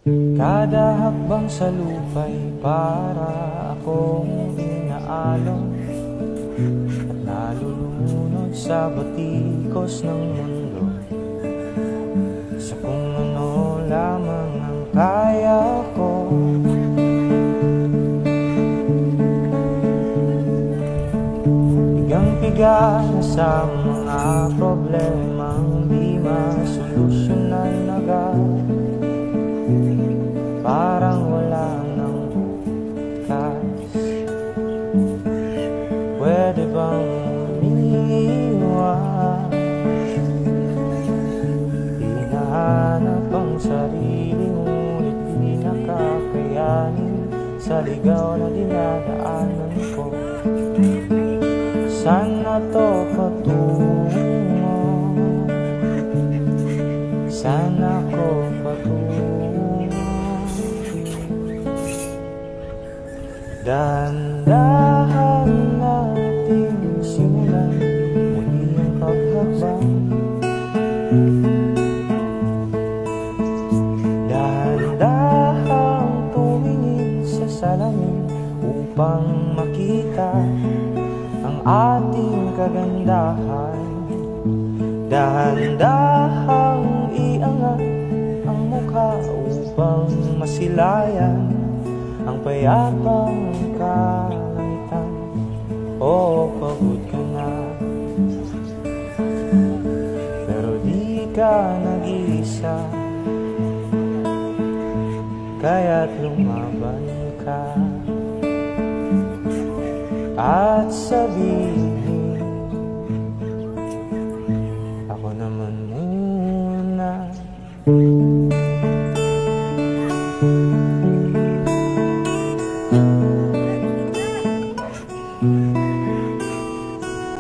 Kada hakbang sa lupa'y para akong inaalon at nalulunod sa batikos ng mundo, sa kung ano lamang ang kaya ko. Pigang-piga na sa mga problemang di masolusyonan agad, parang wala nang bukas. Pwede bang umiwas? Hinahanap ang sarili, ngunit di nakakayanin sa ligaw na dinadaanan ko. Saan na to patungo? Saan ako patungo? Dahan-dahan natin simulan muli ang paghakbang. Dahan-dahang tumingin sa salamin upang makita ang ating kagandahan. Dahan-dahang iangat ang mukha upang masilayan ang payapang kalangitan. O pagod ka na, pero di ka nag-iisa, kaya't lumaban ka at sabihin, ako naman muna.